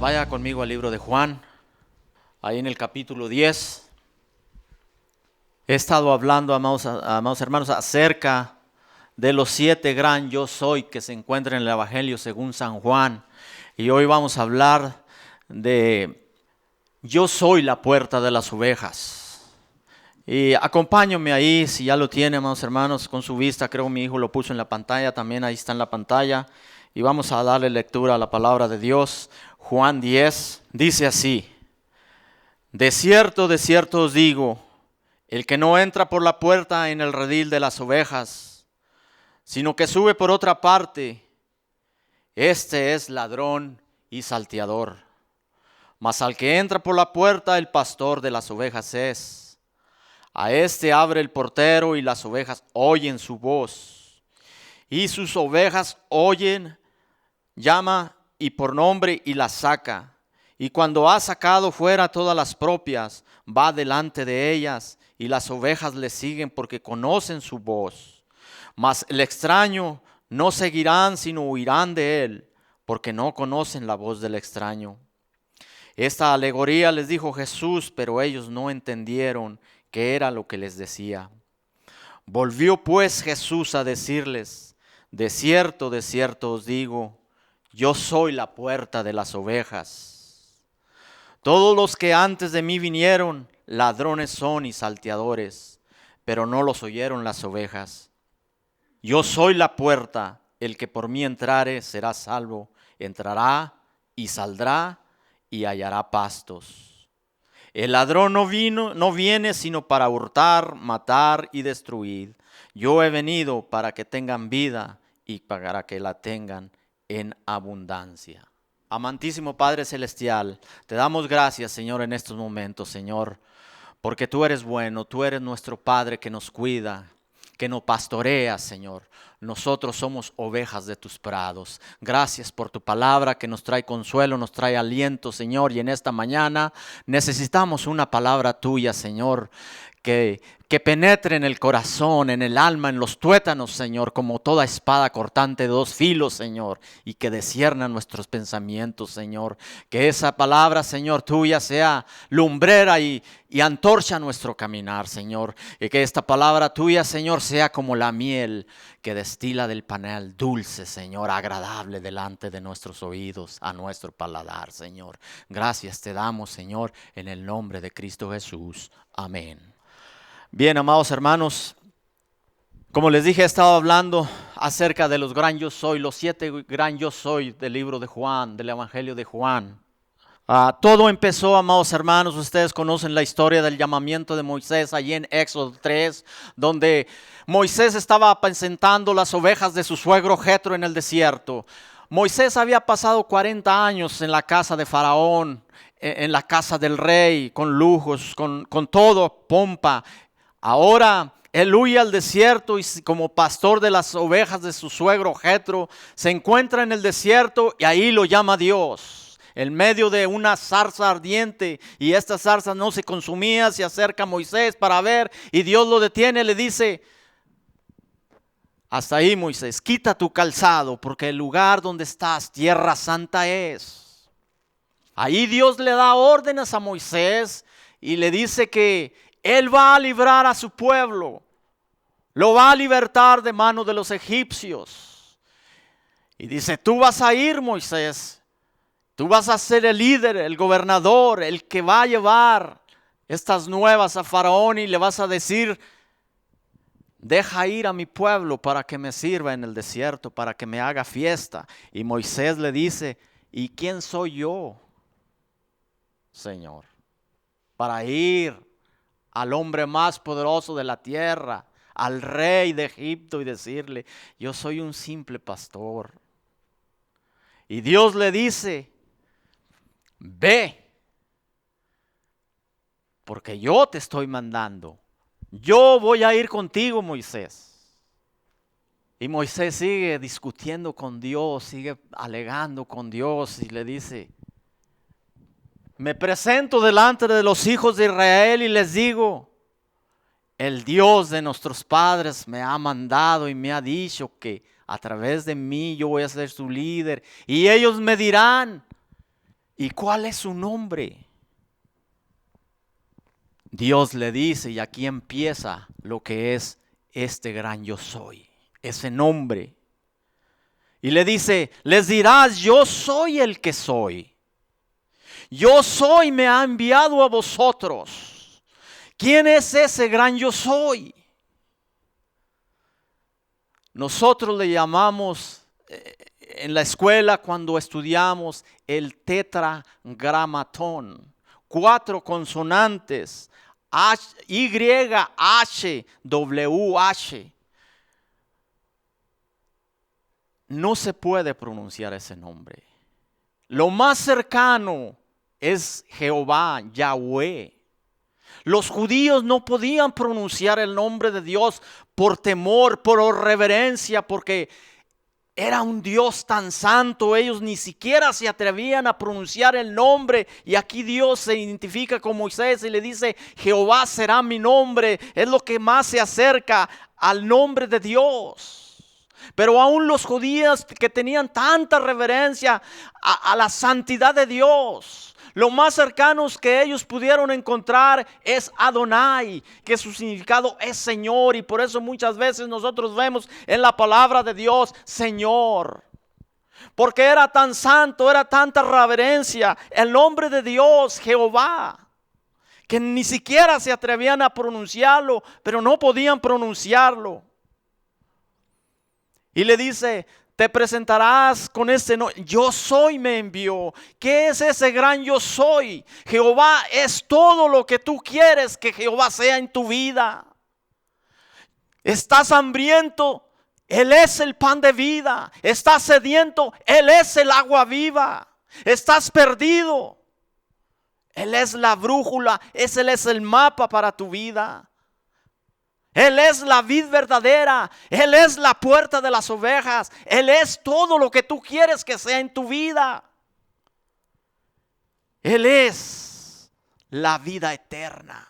Vaya conmigo al libro de Juan, ahí en el capítulo 10. He estado hablando, amados hermanos, acerca de los 7 gran yo soy que se encuentran en el Evangelio según San Juan. Y hoy vamos a hablar de yo soy la puerta de las ovejas. Y acompáñenme ahí, si ya lo tienen, amados hermanos, con su vista. Creo que mi hijo lo puso en la pantalla, también ahí está en la pantalla. Y vamos a darle lectura a la palabra de Dios. Juan 10 dice así: de cierto os digo, el que no entra por la puerta en el redil de las ovejas, sino que sube por otra parte, este es ladrón y salteador. Mas al que entra por la puerta, el pastor de las ovejas es. A este abre el portero y las ovejas oyen su voz. Y sus ovejas oyen, llama y por nombre y las saca. Y cuando ha sacado fuera todas las propias, va delante de ellas y las ovejas le siguen porque conocen su voz. Mas el extraño no seguirán sino huirán de él, porque no conocen la voz del extraño. Esta alegoría les dijo Jesús, pero ellos no entendieron qué era lo que les decía. Volvió pues Jesús a decirles: de cierto os digo, yo soy la puerta de las ovejas. Todos los que antes de mí vinieron, ladrones son y salteadores, pero no los oyeron las ovejas. Yo soy la puerta, el que por mí entrare será salvo, entrará y saldrá y hallará pastos. El ladrón no viene sino para hurtar, matar y destruir. Yo he venido para que tengan vida y para que la tengan en abundancia. Amantísimo Padre Celestial, te damos gracias, Señor, en estos momentos, Señor, porque tú eres bueno, tú eres nuestro Padre que nos cuida, que nos pastorea, Señor. Nosotros somos ovejas de tus prados. Gracias por tu palabra que nos trae consuelo, nos trae aliento, Señor. Y en esta mañana necesitamos una palabra tuya, Señor, que penetre en el corazón, en el alma, en los tuétanos, Señor, como toda espada cortante de 2 filos, Señor, y que descierna nuestros pensamientos, Señor. Que esa palabra, Señor, tuya sea lumbrera y antorcha nuestro caminar, Señor. Y que esta palabra tuya, Señor, sea como la miel que destila del panal dulce, Señor, agradable delante de nuestros oídos, a nuestro paladar, Señor. Gracias te damos, Señor, en el nombre de Cristo Jesús. Amén. Bien, amados hermanos, como les dije, he estado hablando acerca de los gran yo soy, los 7 gran yo soy del libro de Juan, del Evangelio de Juan. Todo empezó, amados hermanos, ustedes conocen la historia del llamamiento de Moisés allí en Éxodo 3, donde Moisés estaba apacentando las ovejas de su suegro Jetro en el desierto. Moisés había pasado 40 años en la casa de Faraón, en la casa del rey, con lujos, con todo, pompa. Ahora él huye al desierto y como pastor de las ovejas de su suegro Jetro, se encuentra en el desierto y ahí lo llama Dios. En medio de una zarza ardiente, y esta zarza no se consumía, se acerca a Moisés para ver, y Dios lo detiene y le dice: hasta ahí, Moisés, quita tu calzado, porque el lugar donde estás, tierra santa es. Ahí Dios le da órdenes a Moisés y le dice que Él va a librar a su pueblo, lo va a libertar de manos de los egipcios. Y dice: tú vas a ir, Moisés, tú vas a ser el líder, el gobernador, el que va a llevar estas nuevas a Faraón y le vas a decir: deja ir a mi pueblo para que me sirva en el desierto, para que me haga fiesta. Y Moisés le dice: ¿y quién soy yo, Señor, para ir al hombre más poderoso de la tierra, al rey de Egipto, y decirle: yo soy un simple pastor? Y Dios le dice: ve, porque yo te estoy mandando. Yo voy a ir contigo, Moisés. Y Moisés sigue discutiendo con Dios, sigue alegando con Dios y le dice: me presento delante de los hijos de Israel y les digo: el Dios de nuestros padres me ha mandado y me ha dicho que a través de mí yo voy a ser su líder. Y ellos me dirán: ¿Y cuál es su nombre? Dios le dice, y aquí empieza lo que es este gran yo soy, ese nombre. Y le dice, les dirás, yo soy el que soy. Yo soy, me ha enviado a vosotros. ¿Quién es ese gran yo soy? Nosotros le llamamos en la escuela cuando estudiamos el tetragramatón. 4 consonantes, Y, H, W, H. No se puede pronunciar ese nombre. Lo más cercano es Jehová, Yahweh. Los judíos no podían pronunciar el nombre de Dios por temor, por reverencia, porque era un Dios tan santo. Ellos ni siquiera se atrevían a pronunciar el nombre. Y aquí Dios se identifica con Moisés y le dice, Jehová será mi nombre. Es lo que más se acerca al nombre de Dios. Pero aún los judíos que tenían tanta reverencia a la santidad de Dios, lo más cercanos que ellos pudieron encontrar es Adonai, que su significado es Señor. Y por eso muchas veces nosotros vemos en la palabra de Dios, Señor. Porque era tan santo, era tanta reverencia el nombre de Dios, Jehová, que ni siquiera se atrevían a pronunciarlo, pero no podían pronunciarlo. Y le dice, te presentarás con este nombre. Yo soy me envió. ¿Qué es ese gran yo soy? Jehová es todo lo que tú quieres que Jehová sea en tu vida. Estás hambriento, Él es el pan de vida. Estás sediento, Él es el agua viva. Estás perdido, Él es la brújula, Él es el mapa para tu vida. Él es la vid verdadera. Él es la puerta de las ovejas. Él es todo lo que tú quieres que sea en tu vida. Él es la vida eterna.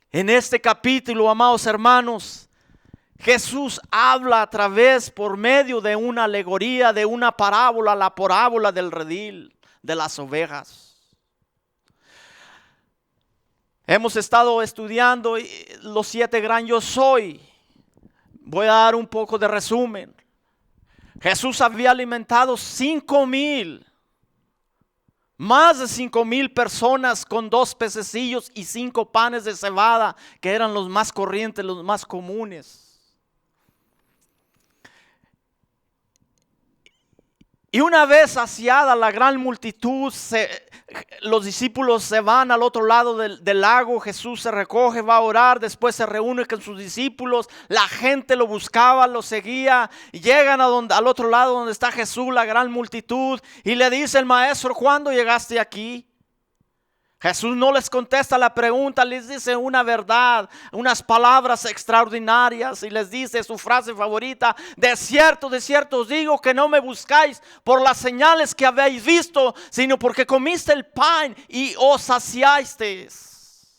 En este capítulo, amados hermanos, Jesús habla a través, por medio de una alegoría, de una parábola, la parábola del redil, de las ovejas. Hemos estado estudiando los 7 gran yo soy. Voy a dar un poco de resumen. Jesús había alimentado 5,000, más de 5,000 personas con 2 pececillos y 5 panes de cebada, que eran los más corrientes, los más comunes. Y una vez saciada la gran multitud, los discípulos se van al otro lado del lago. Jesús se recoge, va a orar, después se reúne con sus discípulos. La gente lo buscaba, lo seguía. Llegan al otro lado donde está Jesús, la gran multitud, y le dice el maestro, ¿cuándo llegaste aquí? Jesús no les contesta la pregunta, les dice una verdad, unas palabras extraordinarias, y les dice su frase favorita: de cierto os digo que no me buscáis por las señales que habéis visto, sino porque comiste el pan y os saciasteis.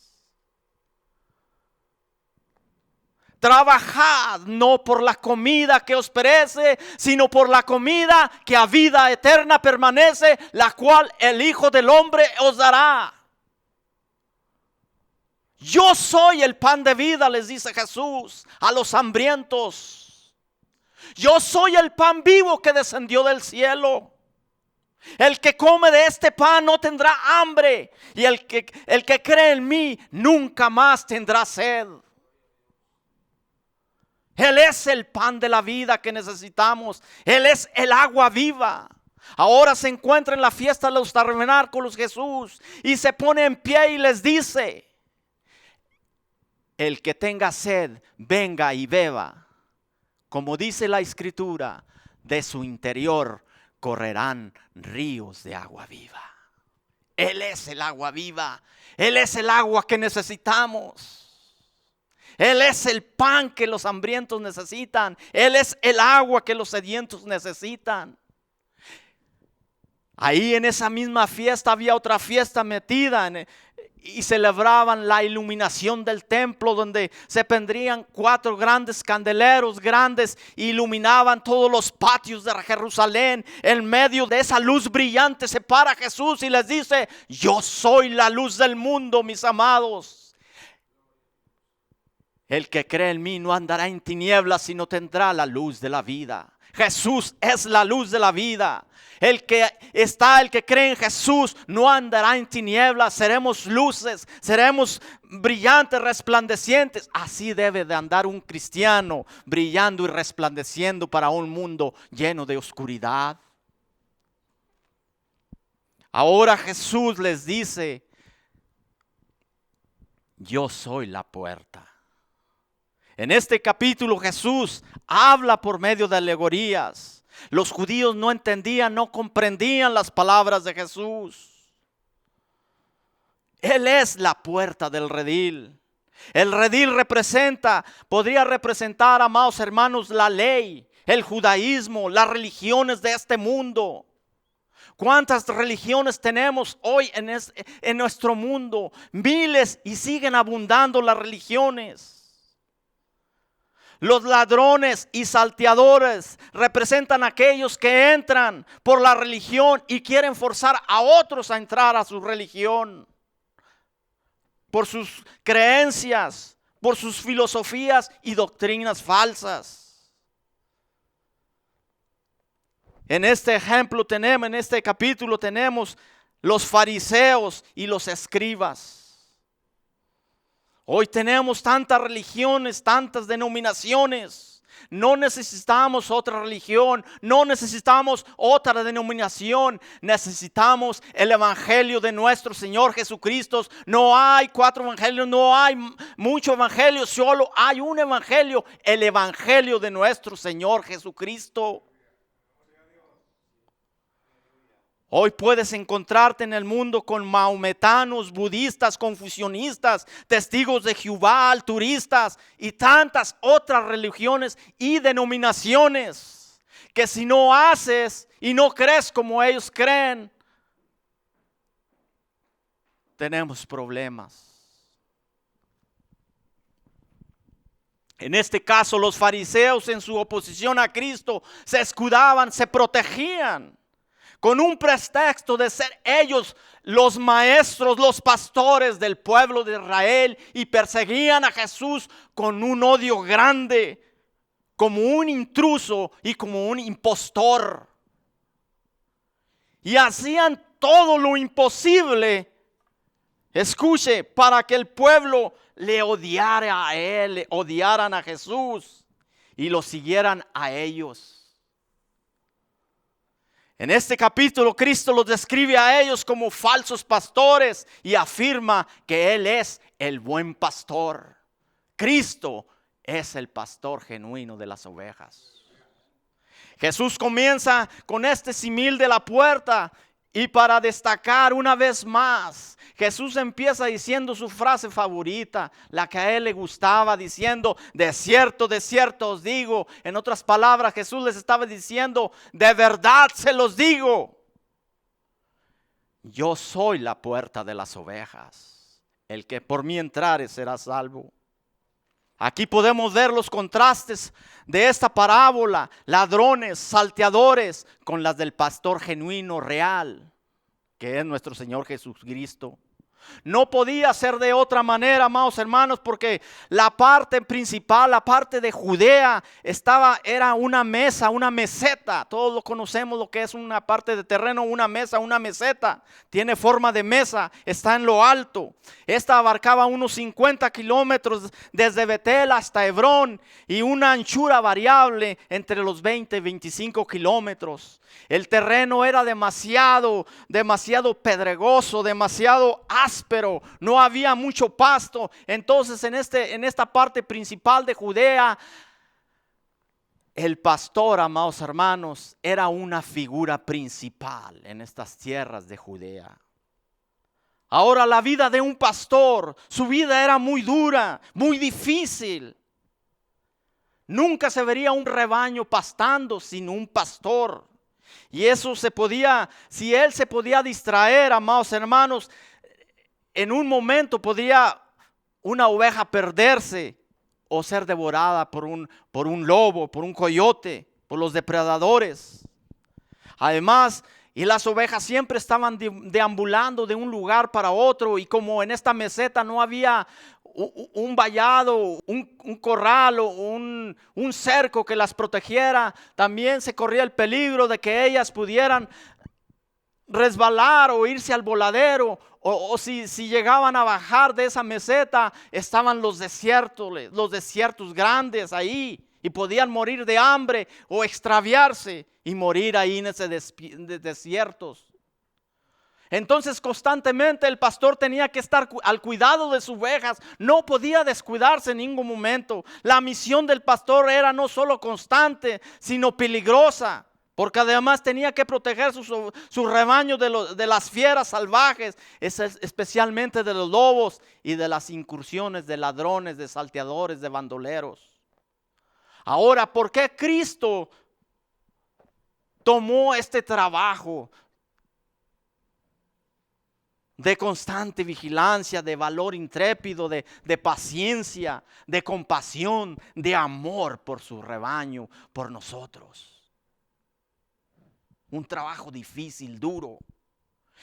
Trabajad no por la comida que os perece, sino por la comida que a vida eterna permanece, la cual el Hijo del Hombre os dará. Yo soy el pan de vida, les dice Jesús a los hambrientos. Yo soy el pan vivo que descendió del cielo. El que come de este pan no tendrá hambre, y el que cree en mí nunca más tendrá sed. Él es el pan de la vida que necesitamos. Él es el agua viva. Ahora se encuentra en la fiesta de los tabernáculos Jesús, y se pone en pie y les dice: el que tenga sed, venga y beba. Como dice la Escritura, de su interior correrán ríos de agua viva. Él es el agua viva. Él es el agua que necesitamos. Él es el pan que los hambrientos necesitan. Él es el agua que los sedientos necesitan. Ahí en esa misma fiesta había otra fiesta metida y celebraban la iluminación del templo, donde se prendían 4 grandes candeleros grandes, iluminaban todos los patios de Jerusalén. En medio de esa luz brillante se para Jesús y les dice: yo soy la luz del mundo, mis amados. El que cree en mí no andará en tinieblas, sino tendrá la luz de la vida. Jesús es la luz de la vida. El que cree en Jesús no andará en tinieblas. Seremos luces, seremos brillantes, resplandecientes. Así debe de andar un cristiano, brillando y resplandeciendo para un mundo lleno de oscuridad. Ahora Jesús les dice: yo soy la puerta. En este capítulo Jesús habla por medio de alegorías. Los judíos no entendían, no comprendían las palabras de Jesús. Él es la puerta del redil. El redil podría representar, amados hermanos, la ley, el judaísmo, las religiones de este mundo. ¿Cuántas religiones tenemos hoy en nuestro mundo? Miles, y siguen abundando las religiones. Los ladrones y salteadores representan a aquellos que entran por la religión y quieren forzar a otros a entrar a su religión. Por sus creencias, por sus filosofías y doctrinas falsas. En este ejemplo en este capítulo tenemos los fariseos y los escribas. Hoy tenemos tantas religiones, tantas denominaciones. No necesitamos otra religión, no necesitamos otra denominación. Necesitamos el evangelio de nuestro Señor Jesucristo. No hay 4 evangelios, no hay mucho evangelio, solo hay un evangelio, el evangelio de nuestro Señor Jesucristo. Hoy puedes encontrarte en el mundo con maometanos, budistas, confucionistas, testigos de Jehová, alturistas y tantas otras religiones y denominaciones que si no haces y no crees como ellos creen, tenemos problemas. En este caso, los fariseos, en su oposición a Cristo, se escudaban, se protegían con un pretexto de ser ellos los maestros, los pastores del pueblo de Israel, y perseguían a Jesús con un odio grande, como un intruso y como un impostor. Y hacían todo lo imposible, escuche, para que el pueblo le odiara a él, le odiaran a Jesús y lo siguieran a ellos. En este capítulo Cristo los describe a ellos como falsos pastores y afirma que Él es el buen pastor. Cristo es el pastor genuino de las ovejas. Jesús comienza con este símil de la puerta, y para destacar una vez más, Jesús empieza diciendo su frase favorita, la que a él le gustaba, diciendo: de cierto os digo. En otras palabras, Jesús les estaba diciendo: de verdad se los digo, yo soy la puerta de las ovejas. El que por mí entrare será salvo. Aquí podemos ver los contrastes de esta parábola: ladrones, salteadores, con las del pastor genuino, real, que es nuestro Señor Jesucristo. No podía ser de otra manera, amados hermanos, porque la parte principal, la parte de Judea, era una mesa, una meseta. Todos lo conocemos, lo que es una parte de terreno, una mesa, una meseta. Tiene forma de mesa, está en lo alto. Esta abarcaba unos 50 kilómetros desde Betel hasta Hebrón, y una anchura variable entre los 20 y 25 kilómetros. El terreno era demasiado pedregoso, demasiado áspero, no había mucho pasto. Entonces en esta parte principal de Judea, el pastor, amados hermanos, era una figura principal en estas tierras de Judea. Ahora, la vida de un pastor, su vida era muy dura, muy difícil. Nunca se vería un rebaño pastando sin un pastor. Y eso si él se podía distraer, amados hermanos, en un momento podría una oveja perderse o ser devorada por un lobo, por un coyote, por los depredadores. Además, y las ovejas siempre estaban deambulando de un lugar para otro, y como en esta meseta no había un vallado, un corral o un cerco que las protegiera, también se corría el peligro de que ellas pudieran resbalar o irse al voladero, o si llegaban a bajar de esa meseta, estaban los desiertos grandes ahí, y podían morir de hambre o extraviarse y morir ahí en esos desiertos. Entonces constantemente el pastor tenía que estar al cuidado de sus ovejas, no podía descuidarse en ningún momento. La misión del pastor era no solo constante, sino peligrosa, porque además tenía que proteger su rebaño de las fieras salvajes, especialmente de los lobos y de las incursiones de ladrones, de salteadores, de bandoleros. Ahora, ¿por qué Cristo tomó este trabajo de constante vigilancia, de valor intrépido, de paciencia, de compasión, de amor por su rebaño, por nosotros? Un trabajo difícil, duro.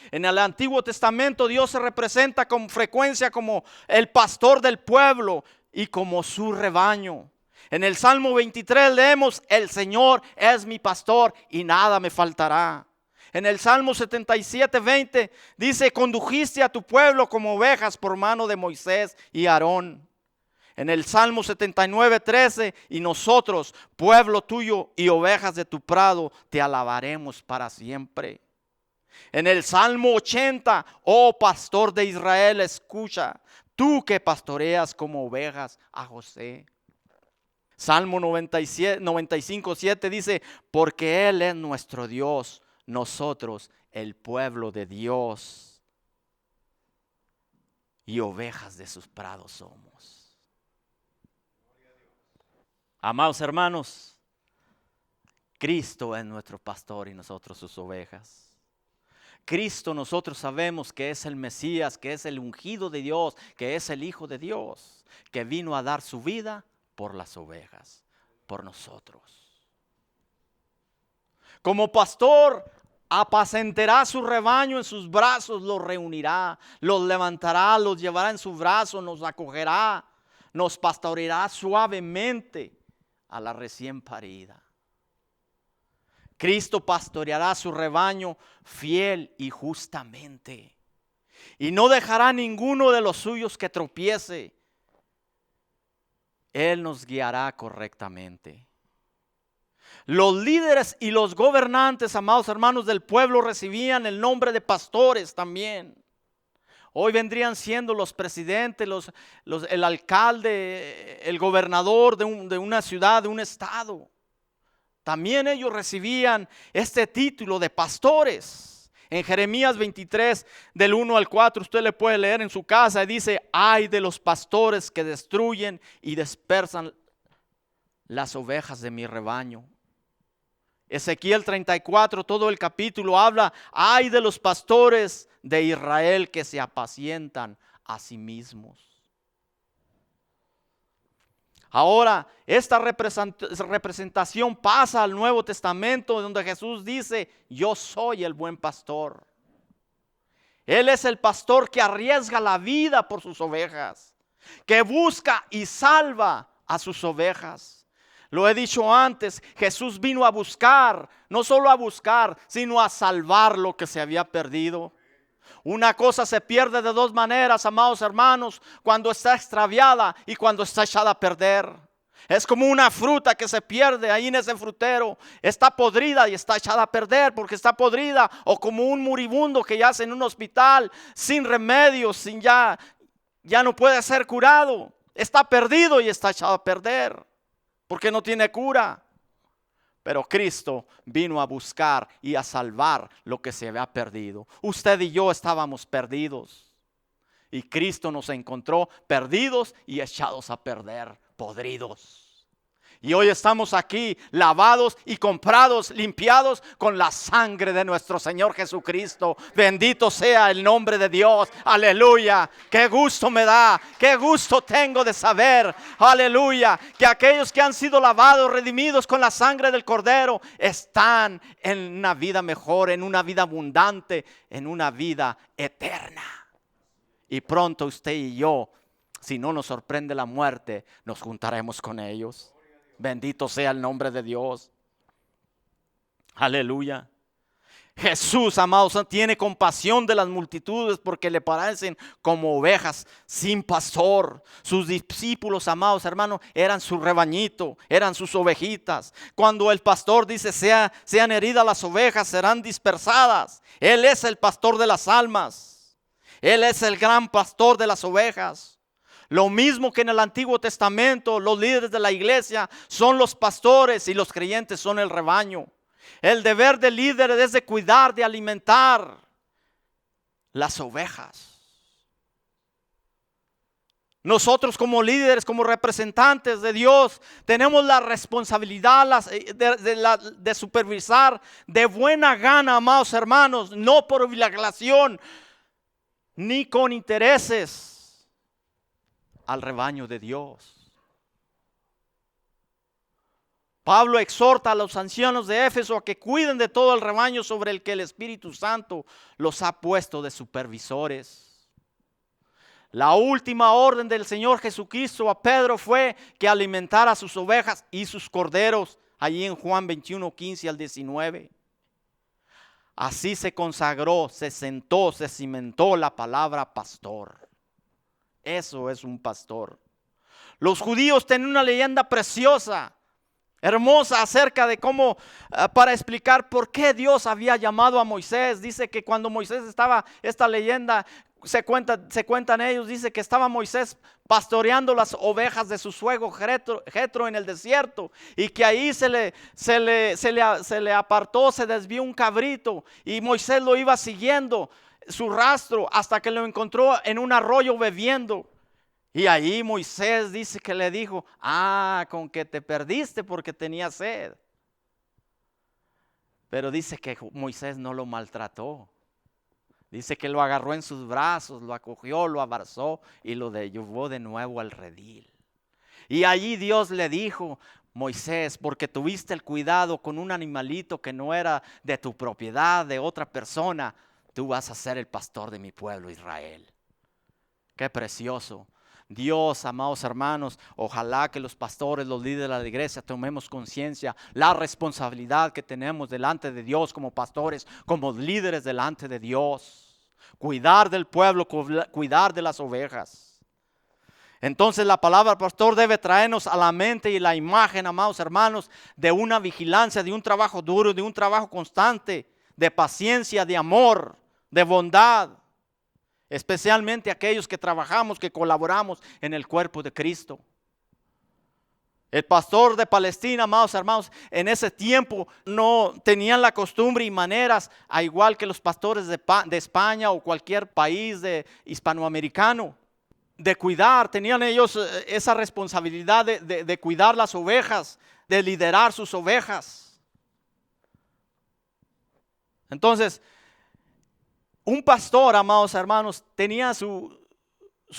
En el Antiguo Testamento Dios se representa con frecuencia como el pastor del pueblo y como su rebaño. En el Salmo 23 leemos: el Señor es mi pastor y nada me faltará. En el Salmo 77:20 dice: condujiste a tu pueblo como ovejas por mano de Moisés y Aarón. En el Salmo 79:13: y nosotros, pueblo tuyo y ovejas de tu prado, te alabaremos para siempre. En el Salmo 80: oh pastor de Israel, escucha, tú que pastoreas como ovejas a José. Salmo 95:7 dice: porque Él es nuestro Dios, nosotros el pueblo de Dios, y ovejas de sus prados somos. Amados hermanos, Cristo es nuestro pastor y nosotros sus ovejas. Cristo, nosotros sabemos que es el Mesías, que es el ungido de Dios, que es el Hijo de Dios, que vino a dar su vida por las ovejas, por nosotros. Como pastor, apacentará su rebaño en sus brazos, los reunirá, los levantará, los llevará en su brazo, nos acogerá, nos pastoreará suavemente a la recién parida. Cristo pastoreará su rebaño fiel y justamente, y no dejará ninguno de los suyos que tropiece. Él nos guiará correctamente. Los líderes y los gobernantes, amados hermanos, del pueblo recibían el nombre de pastores también. Hoy vendrían siendo los presidentes, el alcalde, el gobernador de una ciudad, de un estado. También ellos recibían este título de pastores. En Jeremías 23, del 1 al 4, usted le puede leer en su casa, y dice: ay de los pastores que destruyen y dispersan las ovejas de mi rebaño. Ezequiel 34, todo el capítulo habla: ay de los pastores de Israel que se apacientan a sí mismos. Ahora, esta representación pasa al Nuevo Testamento, donde Jesús dice: yo soy el buen pastor. Él es el pastor que arriesga la vida por sus ovejas, que busca y salva a sus ovejas. Lo he dicho antes, Jesús vino a buscar, no solo a buscar, sino a salvar lo que se había perdido. Una cosa se pierde de dos maneras, amados hermanos: cuando está extraviada y cuando está echada a perder. Es como una fruta que se pierde ahí en ese frutero, está podrida y está echada a perder porque está podrida, o como un moribundo que yace en un hospital sin remedio, ya no puede ser curado, está perdido y está echado a perder porque no tiene cura. Pero Cristo vino a buscar y a salvar lo que se había perdido. Usted y yo estábamos perdidos, y Cristo nos encontró perdidos y echados a perder, podridos. Y hoy estamos aquí lavados y comprados, limpiados con la sangre de nuestro Señor Jesucristo. Bendito sea el nombre de Dios. Aleluya. Qué gusto me da, qué gusto tengo de saber, aleluya, que aquellos que han sido lavados, redimidos con la sangre del Cordero, están en una vida mejor, en una vida abundante, en una vida eterna. Y pronto usted y yo, si no nos sorprende la muerte, nos juntaremos con ellos. Bendito sea el nombre de Dios. Aleluya. Jesús, amados, tiene compasión de las multitudes porque le parecen como ovejas sin pastor. Sus discípulos, amados hermanos, eran su rebañito, eran sus ovejitas. Cuando el pastor dice sean heridas las ovejas, serán dispersadas. Él es el pastor de las almas. Él es el gran pastor de las ovejas. Lo mismo que en el Antiguo Testamento, los líderes de la iglesia son los pastores y los creyentes son el rebaño. El deber del líder es de cuidar, de alimentar las ovejas. Nosotros como líderes, como representantes de Dios, tenemos la responsabilidad de supervisar de buena gana, amados hermanos, no por obligación ni con intereses, al rebaño de Dios. Pablo exhorta a los ancianos de Éfeso a que cuiden de todo el rebaño sobre el que el Espíritu Santo los ha puesto de supervisores. La última orden del Señor Jesucristo a Pedro fue que alimentara a sus ovejas y sus corderos, allí en Juan 21, 15 al 19. Así se consagró, se sentó, se cimentó la palabra pastor. Eso es un pastor. Los judíos tenían una leyenda preciosa, hermosa, acerca de cómo, para explicar por qué Dios había llamado a Moisés. Dice que cuando Moisés estaba, esta leyenda se cuentan ellos, dice que estaba Moisés pastoreando las ovejas de su suegro Jetro en el desierto, y que ahí se le apartó, se desvió un cabrito, y Moisés lo iba siguiendo su rastro hasta que lo encontró en un arroyo bebiendo. Y ahí Moisés dice que le dijo: con que te perdiste porque tenía sed. Pero dice que Moisés no lo maltrató. Dice que lo agarró en sus brazos, lo acogió, lo abrazó y lo llevó de nuevo al redil. Y allí Dios le dijo: Moisés, porque tuviste el cuidado con un animalito que no era de tu propiedad, de otra persona, tú vas a ser el pastor de mi pueblo Israel. Qué precioso. Dios, amados hermanos, ojalá que los pastores, los líderes de la iglesia tomemos conciencia, la responsabilidad que tenemos delante de Dios como pastores, como líderes delante de Dios. Cuidar del pueblo, cuidar de las ovejas. Entonces la palabra pastor debe traernos a la mente y la imagen, amados hermanos, de una vigilancia, de un trabajo duro, de un trabajo constante, de paciencia, de amor, de bondad. Especialmente aquellos que trabajamos, que colaboramos en el cuerpo de Cristo. El pastor de Palestina, amados hermanos, en ese tiempo no tenían la costumbre y maneras, a igual que los pastores de España o cualquier país hispanoamericano, de cuidar. Tenían ellos esa responsabilidad de cuidar las ovejas, de liderar sus ovejas. Entonces, un pastor, amados hermanos, tenía su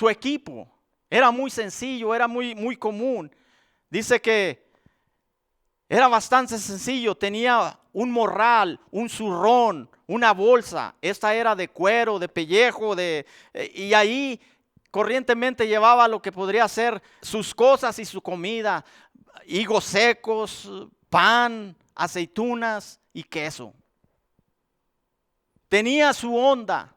equipo. Era muy sencillo, era muy común. Dice que era bastante sencillo. Tenía un morral, un zurrón, una bolsa. Esta era de cuero, de pellejo, y ahí corrientemente llevaba lo que podría ser sus cosas y su comida: higos secos, pan, aceitunas y queso. Tenía su Honda,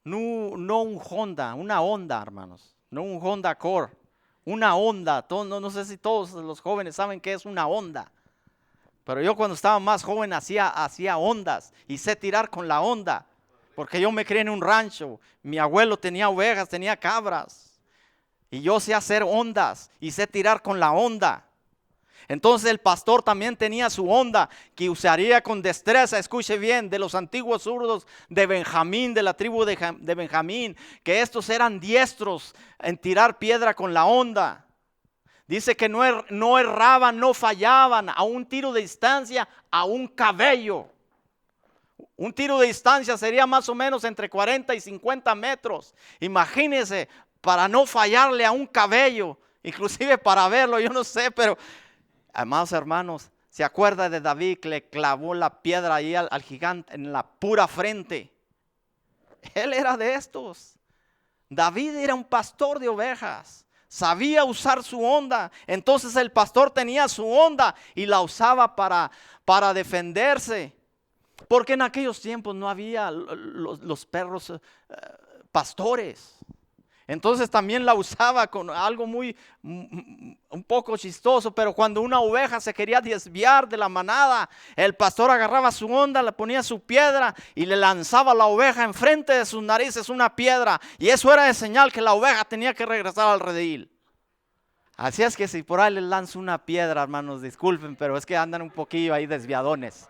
no un Honda, una Honda, hermanos, no un Honda Accord, una Honda. No sé si todos los jóvenes saben qué es una Honda, pero yo cuando estaba más joven hacía Hondas y sé tirar con la Honda, porque yo me crié en un rancho. Mi abuelo tenía ovejas, tenía cabras, y yo sé hacer Hondas y sé tirar con la Honda. Entonces el pastor también tenía su Honda que usaría con destreza. Escuche bien, de los antiguos zurdos de Benjamín, de la tribu de Benjamín, que estos eran diestros en tirar piedra con la Honda. Dice que no erraban, no fallaban a un tiro de distancia, a un cabello. Un tiro de distancia sería más o menos entre 40 y 50 metros. Imagínense, para no fallarle a un cabello, inclusive para verlo, yo no sé, pero amados hermanos, ¿se acuerda de David que le clavó la piedra ahí al gigante en la pura frente? Él era de estos. David era un pastor de ovejas. Sabía usar su honda. Entonces el pastor tenía su honda y la usaba para defenderse. Porque en aquellos tiempos no había los perros pastores. Entonces también la usaba con algo un poco chistoso, pero cuando una oveja se quería desviar de la manada, el pastor agarraba su honda, le ponía su piedra y le lanzaba a la oveja enfrente de sus narices una piedra, y eso era de señal que la oveja tenía que regresar al redil. Así es que si por ahí les lanzo una piedra, hermanos, disculpen, pero es que andan un poquillo ahí desviadones.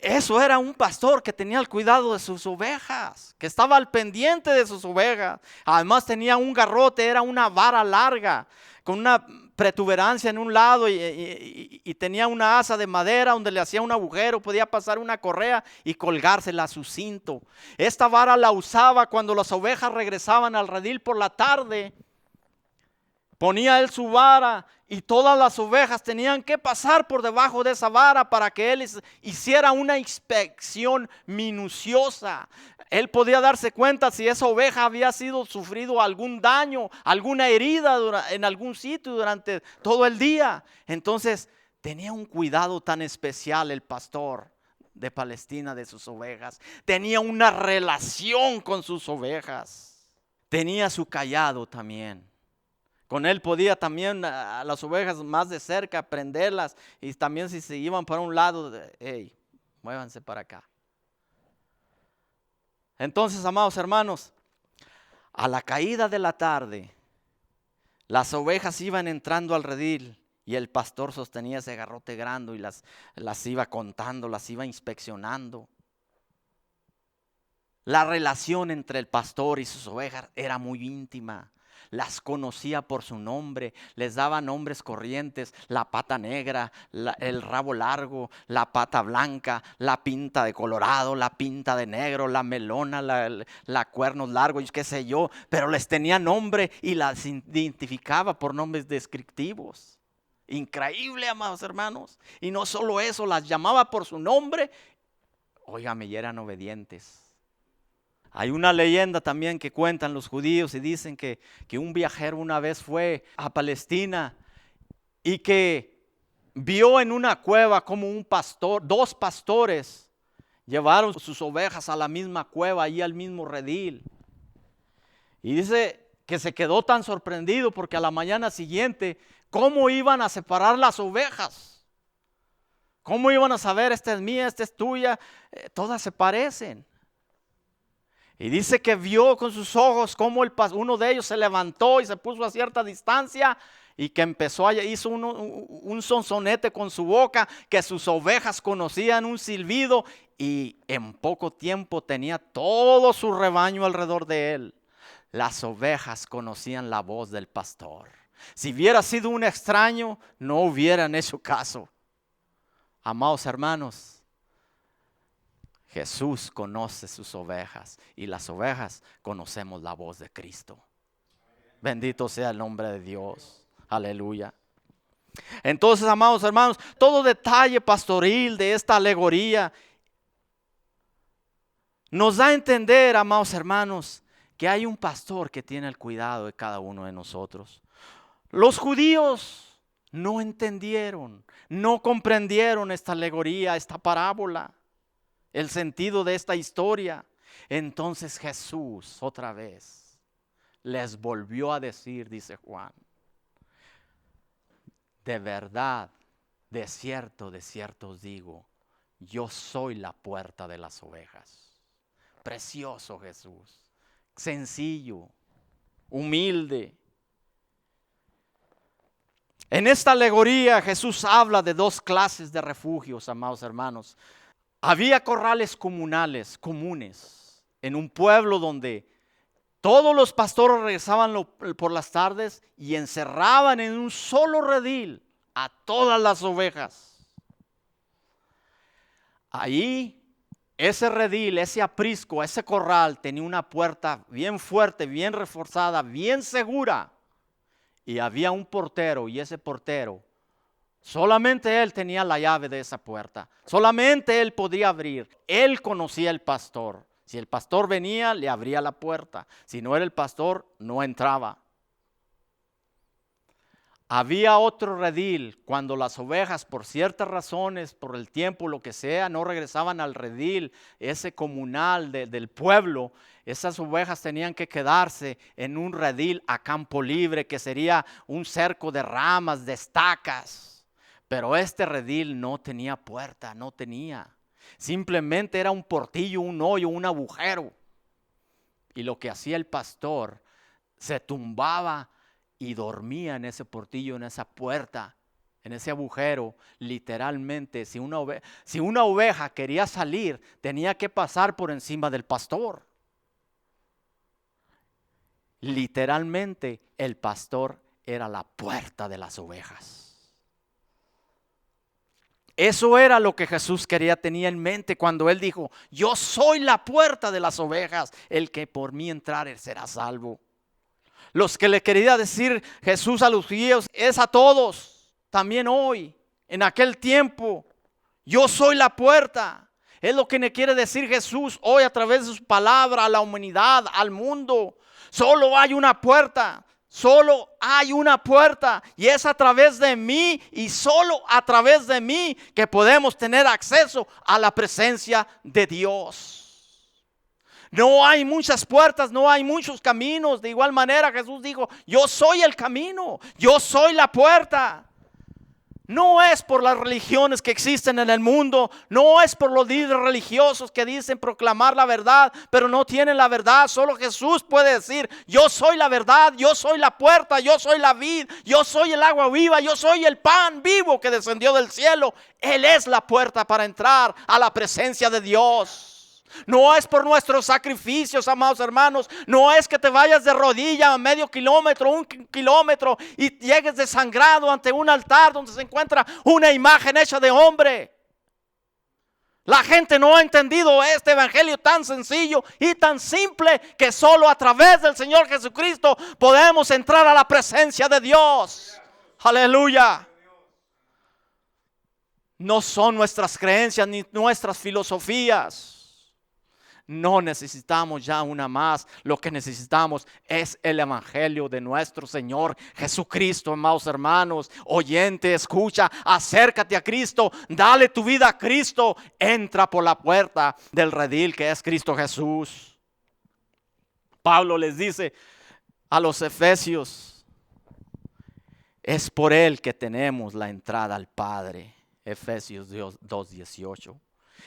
Eso era un pastor que tenía el cuidado de sus ovejas, que estaba al pendiente de sus ovejas. Además tenía un garrote, era una vara larga, con una protuberancia en un lado y tenía una asa de madera donde le hacía un agujero, podía pasar una correa y colgársela a su cinto. Esta vara la usaba cuando las ovejas regresaban al redil por la tarde. Ponía él su vara y todas las ovejas tenían que pasar por debajo de esa vara para que él hiciera una inspección minuciosa. Él podía darse cuenta si esa oveja había sufrido algún daño, alguna herida en algún sitio durante todo el día. Entonces tenía un cuidado tan especial el pastor de Palestina de sus ovejas. Tenía una relación con sus ovejas. Tenía su cayado también. Con él podía también a las ovejas más de cerca prenderlas, y también si se iban para un lado, hey, muévanse para acá. Entonces, amados hermanos, a la caída de la tarde, las ovejas iban entrando al redil y el pastor sostenía ese garrote grande y las iba contando, las iba inspeccionando. La relación entre el pastor y sus ovejas era muy íntima. Las conocía por su nombre, les daba nombres corrientes: la pata negra, el rabo largo, la pata blanca, la pinta de colorado, la pinta de negro, la melona, la cuernos largos, qué sé yo, pero les tenía nombre y las identificaba por nombres descriptivos. Increíble, amados hermanos. Y no solo eso, las llamaba por su nombre, óigame, y eran obedientes. Hay una leyenda también que cuentan los judíos y dicen que un viajero una vez fue a Palestina y que vio en una cueva como dos pastores llevaron sus ovejas a la misma cueva, ahí al mismo redil. Y dice que se quedó tan sorprendido porque a la mañana siguiente, ¿cómo iban a separar las ovejas? ¿Cómo iban a saber esta es mía, esta es tuya? Todas se parecen. Y dice que vio con sus ojos cómo uno de ellos se levantó y se puso a cierta distancia y que hizo un sonsonete con su boca, que sus ovejas conocían un silbido, y en poco tiempo tenía todo su rebaño alrededor de él. Las ovejas conocían la voz del pastor. Si hubiera sido un extraño, no hubieran hecho caso. Amados hermanos, Jesús conoce sus ovejas y las ovejas conocemos la voz de Cristo. Bendito sea el nombre de Dios. Aleluya. Entonces, amados hermanos, todo detalle pastoril de esta alegoría nos da a entender, amados hermanos, que hay un pastor que tiene el cuidado de cada uno de nosotros. Los judíos no entendieron, no comprendieron esta alegoría, esta parábola, el sentido de esta historia. Entonces Jesús otra vez les volvió a decir, dice Juan: de verdad, de cierto os digo, yo soy la puerta de las ovejas. Precioso Jesús, sencillo, humilde. En esta alegoría Jesús habla de dos clases de refugios, amados hermanos. Había corrales comunes en un pueblo donde Todos los pastores regresaban por las tardes y encerraban en un solo redil a todas las ovejas. Ahí, ese redil, ese aprisco, ese corral tenía una puerta bien fuerte, bien reforzada, bien segura. Y había un portero, y ese portero, solamente él tenía la llave de esa puerta. Solamente él podía abrir. Él conocía al pastor. Si el pastor venía, le abría la puerta. Si no era el pastor, no entraba. Había otro redil cuando las ovejas, por ciertas razones, por el tiempo, lo que sea, no regresaban al redil, ese comunal del pueblo. Esas ovejas tenían que quedarse en un redil a campo libre, que sería un cerco de ramas, de estacas. Pero este redil no tenía puerta, no tenía. Simplemente era un portillo, un hoyo, un agujero. Y lo que hacía el pastor, se tumbaba y dormía en ese portillo, en esa puerta, en ese agujero. Literalmente, si una oveja quería salir, tenía que pasar por encima del pastor. Literalmente, el pastor era la puerta de las ovejas. Eso era lo que Jesús tenía en mente cuando él dijo: yo soy la puerta de las ovejas, el que por mí entrare será salvo. Los que le quería decir Jesús a los judíos es a todos, también hoy, en aquel tiempo. Yo soy la puerta. Es lo que le quiere decir Jesús hoy a través de su palabra a la humanidad, al mundo. Solo hay una puerta. Solo hay una puerta, y es a través de mí, y solo a través de mí, que podemos tener acceso a la presencia de Dios. No hay muchas puertas, no hay muchos caminos. De igual manera Jesús dijo: yo soy el camino, yo soy la puerta. No es por las religiones que existen en el mundo, no es por los líderes religiosos que dicen proclamar la verdad, pero no tienen la verdad. Solo Jesús puede decir: yo soy la verdad, yo soy la puerta, yo soy la vid, yo soy el agua viva, yo soy el pan vivo que descendió del cielo. Él es la puerta para entrar a la presencia de Dios. No es por nuestros sacrificios, amados hermanos. No es que te vayas de rodilla a medio kilómetro, 1 kilómetro, y llegues desangrado ante un altar donde se encuentra una imagen hecha de hombre. La gente no ha entendido este evangelio tan sencillo y tan simple, que solo a través del Señor Jesucristo podemos entrar a la presencia de Dios. Aleluya. No son nuestras creencias ni nuestras filosofías. No necesitamos ya una más. Lo que necesitamos es el evangelio de nuestro Señor Jesucristo, amados hermanos. Oyente, escucha, acércate a Cristo, dale tu vida a Cristo. Entra por la puerta del redil que es Cristo Jesús. Pablo les dice a los efesios: es por Él que tenemos la entrada al Padre. Efesios 2:18.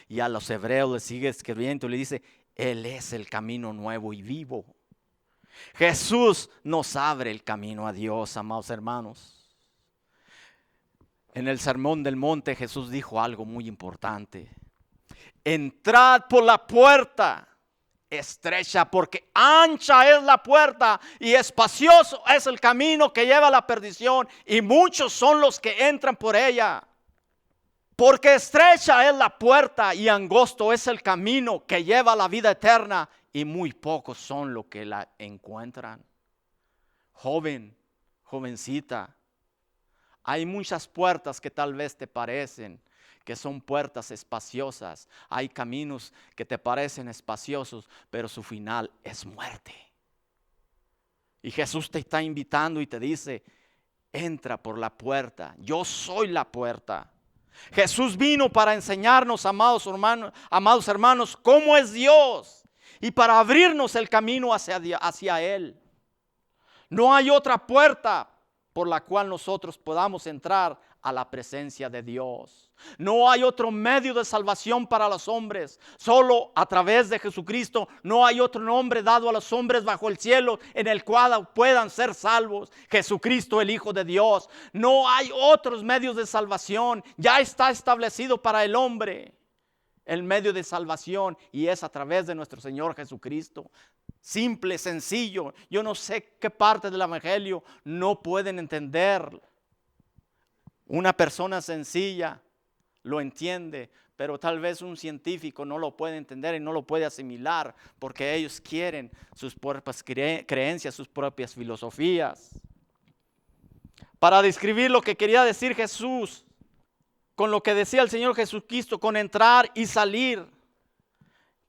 Y a los hebreos les sigue escribiendo y le dice: Él es el camino nuevo y vivo. Jesús nos abre el camino a Dios, amados hermanos. En el Sermón del Monte Jesús dijo algo muy importante: entrad por la puerta estrecha, porque ancha es la puerta y espacioso es el camino que lleva a la perdición, y muchos son los que entran por ella. Porque estrecha es la puerta y angosto es el camino que lleva a la vida eterna, y muy pocos son los que la encuentran. Joven, jovencita, hay muchas puertas que tal vez te parecen que son puertas espaciosas. Hay caminos que te parecen espaciosos, pero su final es muerte. Y Jesús te está invitando y te dice: entra por la puerta. Yo soy la puerta. Jesús vino para enseñarnos, amados hermanos, cómo es Dios, y para abrirnos el camino hacia Él. No hay otra puerta por la cual nosotros podamos entrar a la presencia de Dios. No hay otro medio de salvación para los hombres, solo a través de Jesucristo. No hay otro nombre dado a los hombres bajo el cielo en el cual puedan ser salvos. Jesucristo, el Hijo de Dios. No hay otros medios de salvación, ya está establecido para el hombre. el medio de salvación, y es a través de nuestro Señor Jesucristo. Simple, sencillo. Yo no sé qué parte del evangelio no pueden entender. Una persona sencilla lo entiende, pero tal vez un científico no lo puede entender y no lo puede asimilar, porque ellos quieren sus propias creencias, sus propias filosofías. Para describir lo que quería decir Jesús con lo que decía el Señor Jesucristo, con entrar y salir.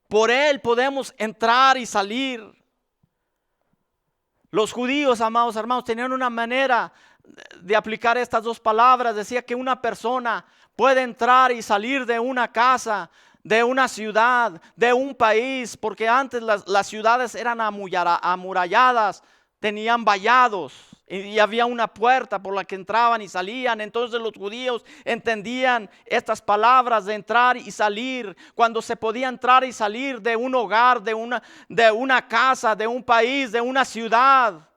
Por Él podemos entrar y salir. Los judíos, amados hermanos, tenían una manera de aplicar estas dos palabras. Decía que una persona puede entrar y salir de una casa, de una ciudad, de un país, porque antes las ciudades eran amuralladas, tenían vallados. Y había una puerta por la que entraban y salían. Entonces los judíos entendían estas palabras de entrar y salir. Cuando se podía entrar y salir de un hogar, de una casa, de un país, de una ciudad,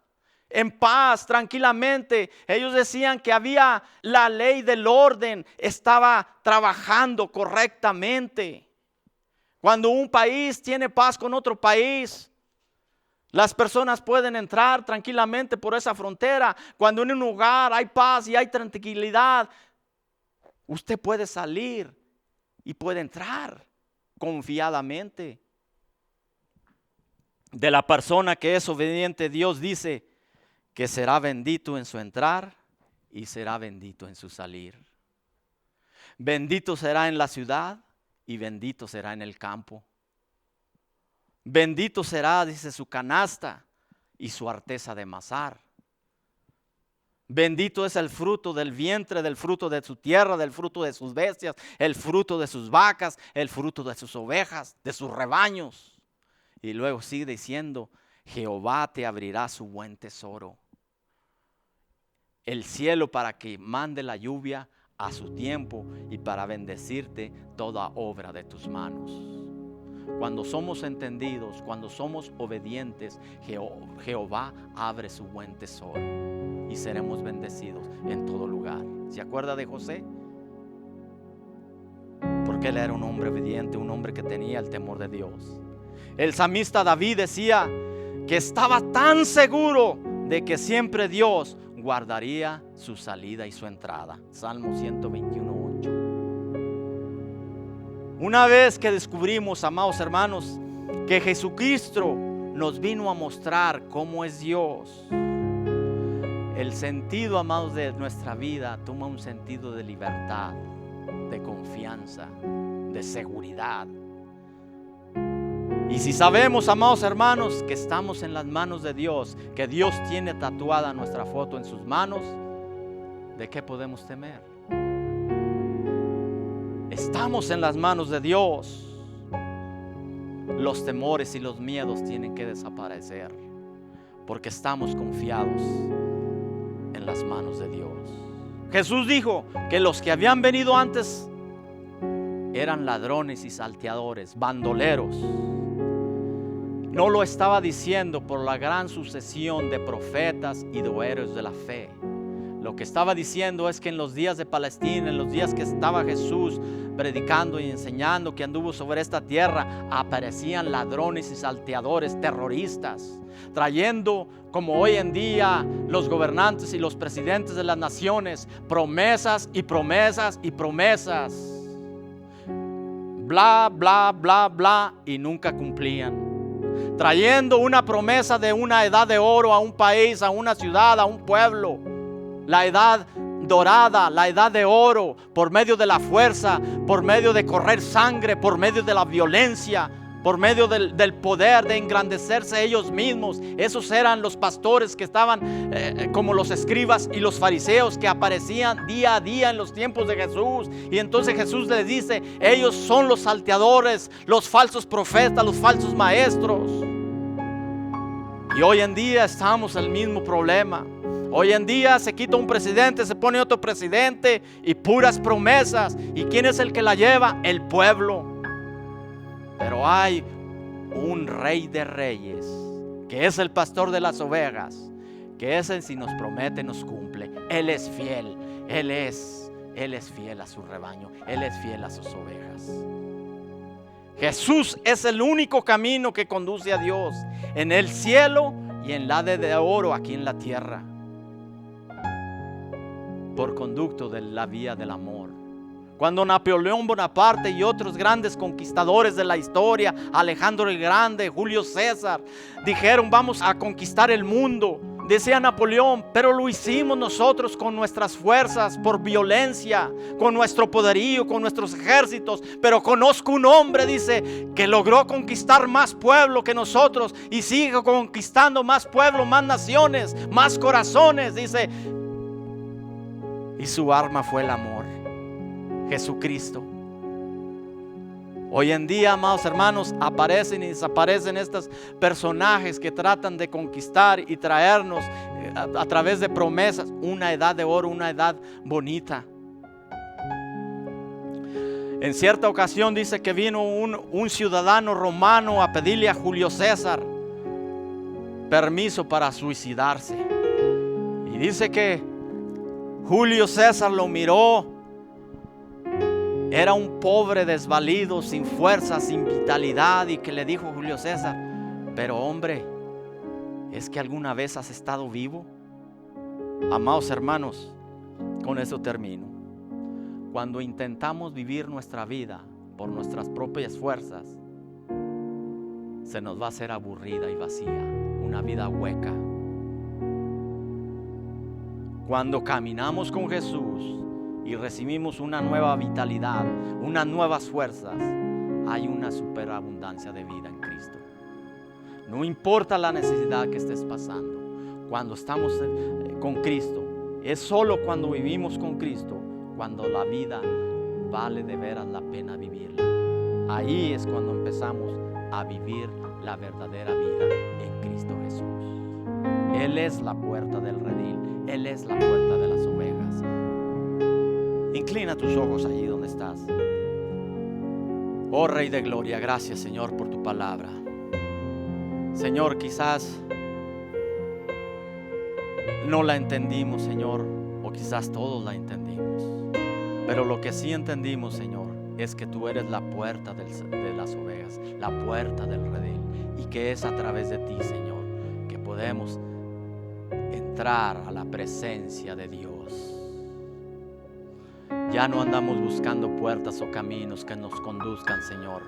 en paz, tranquilamente. Ellos decían que había la ley del orden, estaba trabajando correctamente. Cuando un país tiene paz con otro país, las personas pueden entrar tranquilamente por esa frontera. Cuando en un hogar hay paz y hay tranquilidad, usted puede salir y puede entrar confiadamente. De la persona que es obediente, Dios dice que será bendito en su entrar y será bendito en su salir. Bendito será en la ciudad y bendito será en el campo. Bendito será, dice, su canasta y su arteza de amasar. Bendito es el fruto del vientre, del fruto de su tierra, del fruto de sus bestias, el fruto de sus vacas, el fruto de sus ovejas, de sus rebaños. Y luego sigue diciendo, Jehová te abrirá su buen tesoro, el cielo, para que mande la lluvia a su tiempo y para bendecirte toda obra de tus manos. Cuando somos entendidos, cuando somos obedientes, Jehová abre su buen tesoro y seremos bendecidos en todo lugar. ¿Se acuerda de José? Porque él era un hombre obediente, un hombre que tenía el temor de Dios. El salmista David decía que estaba tan seguro de que siempre Dios guardaría su salida y su entrada. Salmo 121:8. Una vez que descubrimos, amados hermanos, que Jesucristo nos vino a mostrar cómo es Dios, el sentido, amados, de nuestra vida toma un sentido de libertad, de confianza, de seguridad. Y si sabemos, amados hermanos, que estamos en las manos de Dios, que Dios tiene tatuada nuestra foto en sus manos, ¿de qué podemos temer? Estamos en las manos de Dios. Los temores y los miedos tienen que desaparecer, porque estamos confiados en las manos de Dios. Jesús dijo que los que habían venido antes eran ladrones y salteadores, bandoleros. No lo estaba diciendo por la gran sucesión de profetas y de héroes de la fe. Lo que estaba diciendo es que en los días de Palestina, en los días que estaba Jesús predicando y enseñando, que anduvo sobre esta tierra, aparecían ladrones y salteadores, terroristas, trayendo, como hoy en día los gobernantes y los presidentes de las naciones, promesas y promesas y promesas. Bla, bla, bla, bla, y nunca cumplían. Trayendo una promesa de una edad de oro a un país, a una ciudad, a un pueblo. La edad dorada, la edad de oro, por medio de la fuerza, por medio de correr sangre, por medio de la violencia, por medio del poder de engrandecerse ellos mismos. Esos eran los pastores que estaban como los escribas y los fariseos, que aparecían día a día en los tiempos de Jesús. Y entonces Jesús les dice, ellos son los salteadores, los falsos profetas, los falsos maestros. Y hoy en día estamos en el mismo problema. Hoy en día se quita un presidente, se pone otro presidente y puras promesas. ¿Y quién es el que la lleva? El pueblo. Pero hay un rey de reyes, que es el pastor de las ovejas, que ese, si nos promete, nos cumple. Él es fiel, Él es fiel a su rebaño, Él es fiel a sus ovejas. Jesús es el único camino que conduce a Dios en el cielo y en la de oro aquí en la tierra, por conducto de la vía del amor. Cuando Napoleón Bonaparte y otros grandes conquistadores de la historia, Alejandro el Grande, Julio César, dijeron vamos a conquistar el mundo, decía Napoleón, pero lo hicimos nosotros con nuestras fuerzas, por violencia, con nuestro poderío, con nuestros ejércitos. Pero conozco un hombre, dice, que logró conquistar más pueblo que nosotros y sigue conquistando más pueblos, más naciones, más corazones, dice. Y su arma fue el amor, Jesucristo. Hoy en día, amados hermanos, aparecen y desaparecen estos personajes que tratan de conquistar y traernos a través de promesas una edad de oro, una edad bonita. En cierta ocasión dice que vino un ciudadano romano a pedirle a Julio César permiso para suicidarse. Y dice que Julio César lo miró. Era un pobre desvalido, sin fuerza, sin vitalidad, y que le dijo Julio César: pero hombre, ¿es que alguna vez has estado vivo? Amados hermanos, con eso termino. Cuando intentamos vivir nuestra vida por nuestras propias fuerzas, se nos va a hacer aburrida y vacía, una vida hueca. Cuando caminamos con Jesús y recibimos una nueva vitalidad, unas nuevas fuerzas, hay una superabundancia de vida en Cristo. No importa la necesidad que estés pasando, cuando estamos con Cristo, es solo cuando vivimos con Cristo, cuando la vida vale de veras la pena vivirla. Ahí es cuando empezamos a vivir la verdadera vida en Cristo Jesús. Él es la puerta del redil, Él es la puerta de las ovejas. Inclina tus ojos allí donde estás. Oh Rey de Gloria, gracias Señor por tu palabra. Señor, quizás no la entendimos, Señor, o quizás todos la entendimos, pero lo que sí entendimos, Señor, es que tú eres la puerta de las ovejas, la puerta del redil, y que es a través de ti, Señor, que podemos entrar a la presencia de Dios. Ya no andamos buscando puertas o caminos que nos conduzcan, Señor,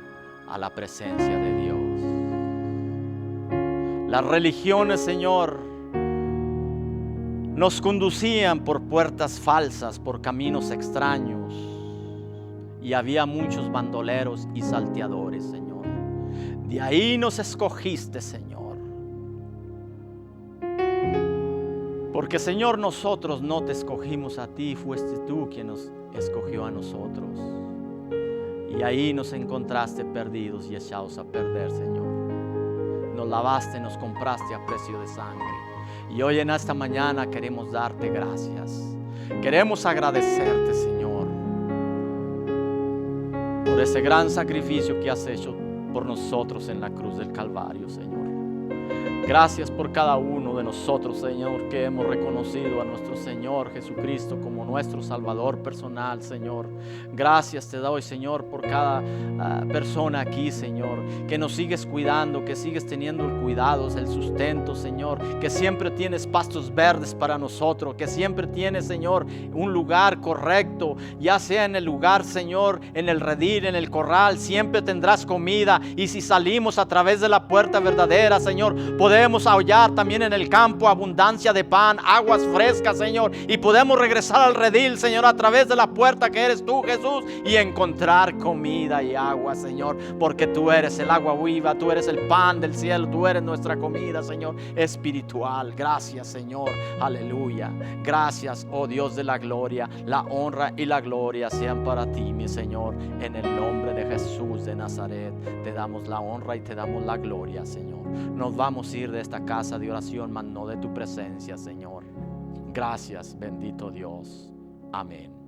a la presencia de Dios. Las religiones, Señor, nos conducían por puertas falsas, por caminos extraños, y había muchos bandoleros y salteadores, Señor. De ahí nos escogiste, Señor. Porque, Señor, nosotros no te escogimos a ti, fuiste tú quien nos escogió a nosotros. Y ahí nos encontraste perdidos y echados a perder, Señor. Nos lavaste, nos compraste a precio de sangre. Y hoy en esta mañana queremos darte gracias. Queremos agradecerte, Señor, por ese gran sacrificio que has hecho por nosotros en la cruz del Calvario, Señor. Gracias por cada uno de nosotros, Señor, que hemos reconocido a nuestro Señor Jesucristo como nuestro Salvador personal, Señor. Gracias te doy, Señor, por cada persona aquí, Señor, que nos sigues cuidando, que sigues teniendo el cuidado, el sustento, Señor, que siempre tienes pastos verdes para nosotros, que siempre tienes, Señor, un lugar correcto, ya sea en el lugar, Señor, en el redil, en el corral, siempre tendrás comida. Y si salimos a través de la puerta verdadera, Señor, podemos hallar también en el campo abundancia de pan, aguas frescas, Señor, y podemos regresar al redil, Señor, a través de la puerta que eres tú, Jesús, y encontrar comida y agua, Señor, porque tú eres el agua viva, tú eres el pan del cielo, tú eres nuestra comida, Señor, espiritual. Gracias, Señor, aleluya. Gracias, oh Dios de la gloria. La honra y la gloria sean para ti, mi Señor, en el nombre de Jesús de Nazaret. Te damos la honra y te damos la gloria, Señor. Nos vamos a ir de esta casa de oración, mas no de tu presencia, Señor. Gracias, bendito Dios. Amén.